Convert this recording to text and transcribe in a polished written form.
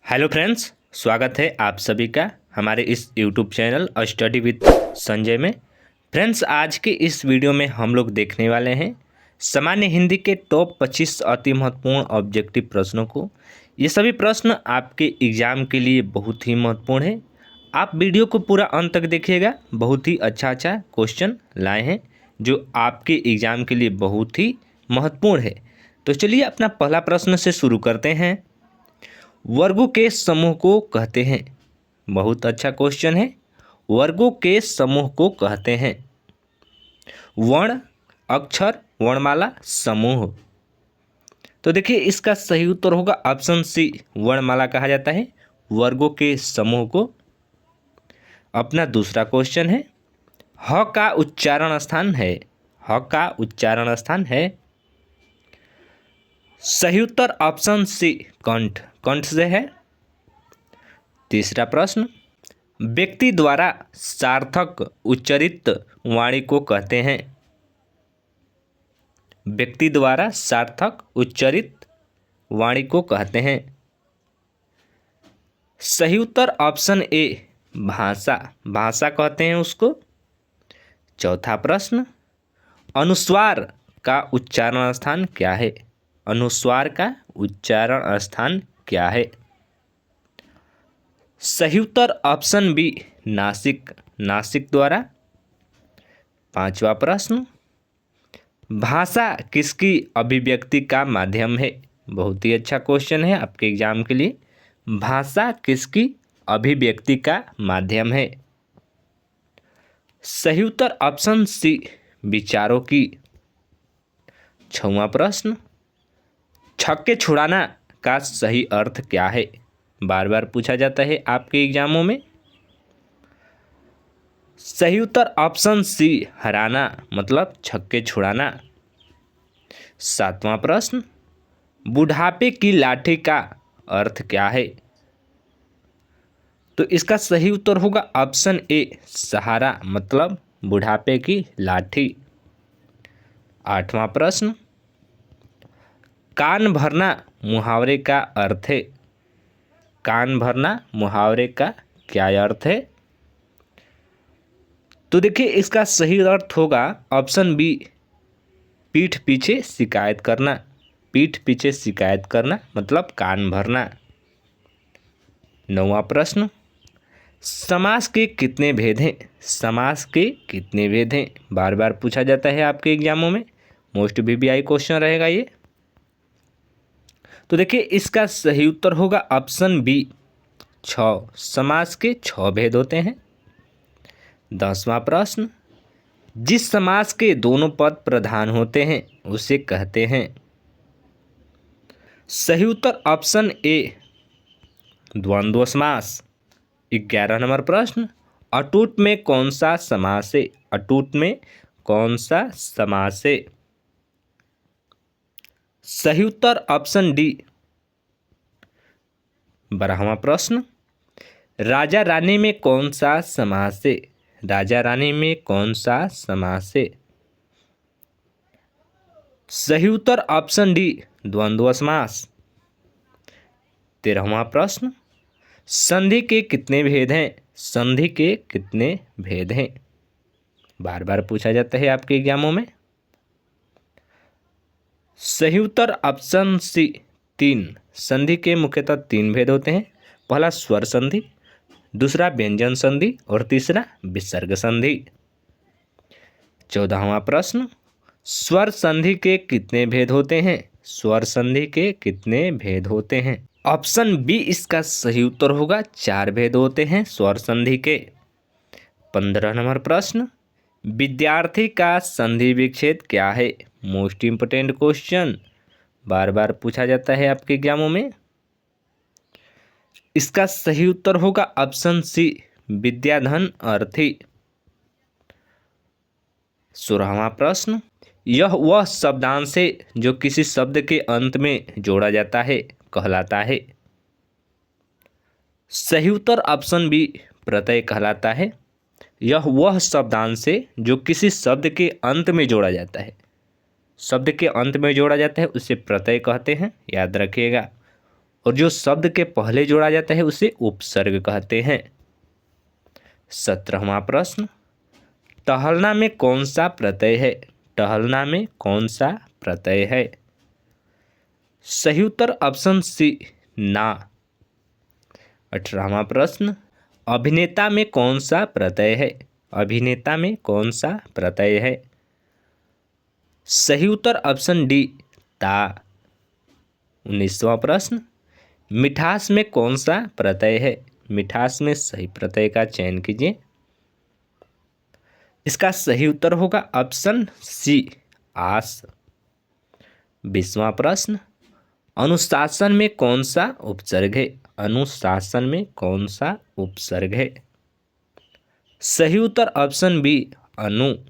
Hello friends, स्वागत है आप सभी का हमारे इस YouTube channel study with Sanjay में। फ्रेंड्स, आज के इस वीडियो में हम लोग देखने वाले हैं सामान्य हिंदी के टॉप 25 अति महत्वपूर्ण ऑब्जेक्टिव प्रश्नों को। ये सभी प्रश्न आपके एग्ज़ाम के लिए बहुत ही महत्वपूर्ण है। आप वीडियो को पूरा अंत तक देखिएगा। बहुत ही अच्छा क्वेश्चन लाए हैं जो आपके एग्ज़ाम के लिए बहुत ही महत्वपूर्ण है। तो चलिए अपना पहला प्रश्न से शुरू करते हैं। वर्गों के समूह को कहते हैं। बहुत अच्छा क्वेश्चन है। वर्गों के समूह को कहते हैं वर्ण, अक्षर, वर्णमाला, समूह। तो देखिए इसका सही उत्तर होगा ऑप्शन सी, वर्णमाला कहा जाता है वर्गों के समूह को। अपना दूसरा क्वेश्चन है ह का उच्चारण स्थान है। ह का उच्चारण स्थान है। सही उत्तर ऑप्शन सी, कंठ। कंठ से है। तीसरा प्रश्न, व्यक्ति द्वारा सार्थक उच्चरित वाणी को कहते हैं। व्यक्ति द्वारा सार्थक उच्चरित वाणी को कहते हैं। सही उत्तर ऑप्शन ए, भाषा। भाषा कहते हैं उसको। चौथा प्रश्न, अनुस्वार का उच्चारण स्थान क्या है। अनुस्वार का उच्चारण स्थान क्या है। सही उत्तर ऑप्शन बी, नासिक। नासिक द्वारा। पांचवा प्रश्न, भाषा किसकी अभिव्यक्ति का माध्यम है। बहुत ही अच्छा क्वेश्चन है आपके एग्जाम के लिए। भाषा किसकी अभिव्यक्ति का माध्यम है। सही उत्तर ऑप्शन सी, विचारों की। छठवां प्रश्न, छक्के छुड़ाना का सही अर्थ क्या है। बार बार पूछा जाता है आपके एग्जामों में। सही उत्तर ऑप्शन सी, हराना, मतलब छक्के छुड़ाना। सातवां प्रश्न, बुढ़ापे की लाठी का अर्थ क्या है। तो इसका सही उत्तर होगा ऑप्शन ए, सहारा, मतलब बुढ़ापे की लाठी। आठवां प्रश्न, कान भरना मुहावरे का अर्थ है। कान भरना मुहावरे का क्या अर्थ है। तो देखिए इसका सही अर्थ होगा ऑप्शन बी, पीठ पीछे शिकायत करना। पीठ पीछे शिकायत करना मतलब कान भरना। नौवां प्रश्न, समास के कितने भेद हैं। समास के कितने भेद हैं। बार बार पूछा जाता है आपके एग्जामों में। मोस्ट वीवीआई क्वेश्चन रहेगा ये। तो देखिए इसका सही उत्तर होगा ऑप्शन बी, 6। समास के 6 भेद होते हैं। 10वां प्रश्न, जिस समास के दोनों पद प्रधान होते हैं उसे कहते हैं। सही उत्तर ऑप्शन ए, द्वंद्व समास। 11 नंबर प्रश्न, अटूट में कौन सा समास है। अटूट में कौन सा समास है। सही उत्तर ऑप्शन डी, 12वां प्रश्न, राजा रानी में कौन सा समास है। राजा रानी में कौन सा समास है। सही उत्तर ऑप्शन डी, द्वंद्व समास। 13वां प्रश्न, संधि के कितने भेद हैं। संधि के कितने भेद हैं। बार बार पूछा जाता है आपके एग्जामों में। सही उत्तर ऑप्शन सी, 3। संधि के मुख्यतः 3 भेद होते हैं। पहला स्वर संधि, दूसरा व्यंजन संधि और तीसरा विसर्ग संधि। 14वां प्रश्न, स्वर संधि के कितने भेद होते हैं। स्वर संधि के कितने भेद होते हैं। ऑप्शन बी इसका सही उत्तर होगा, 4 भेद होते हैं स्वर संधि के। 15 नंबर प्रश्न, विद्यार्थी का संधि विच्छेद क्या है। मोस्ट इंपोर्टेंट क्वेश्चन, बार बार पूछा जाता है आपके एग्जामों में। इसका सही उत्तर होगा ऑप्शन सी, विद्याधन अर्थी। 16वां प्रश्न, यह वह शब्दांश है जो किसी शब्द के अंत में जोड़ा जाता है कहलाता है। सही उत्तर ऑप्शन बी, प्रत्यय कहलाता है। यह वह शब्दांश है जो किसी शब्द के अंत में जोड़ा जाता है। शब्द के अंत में जोड़ा जाता है उसे प्रत्यय कहते हैं, याद रखिएगा। और जो शब्द के पहले जोड़ा जाता है उसे उपसर्ग कहते हैं। 17वां प्रश्न, टहलना में कौन सा प्रत्यय है? टहलना में कौन सा प्रत्यय है? सही उत्तर ऑप्शन सी, ना। 18वां प्रश्न, अभिनेता में कौन सा प्रत्यय है? अभिनेता में कौन सा प्रत्यय है? सही उत्तर ऑप्शन डी, ता। 19वां प्रश्न, मिठास में कौन सा प्रत्यय है? मिठास में सही प्रत्यय का चयन कीजिए। इसका सही उत्तर होगा ऑप्शन सी, आस। 20वां प्रश्न, अनुशासन में कौन सा उपसर्ग है? अनुशासन में कौन सा उपसर्ग है? सही उत्तर ऑप्शन बी, अनु।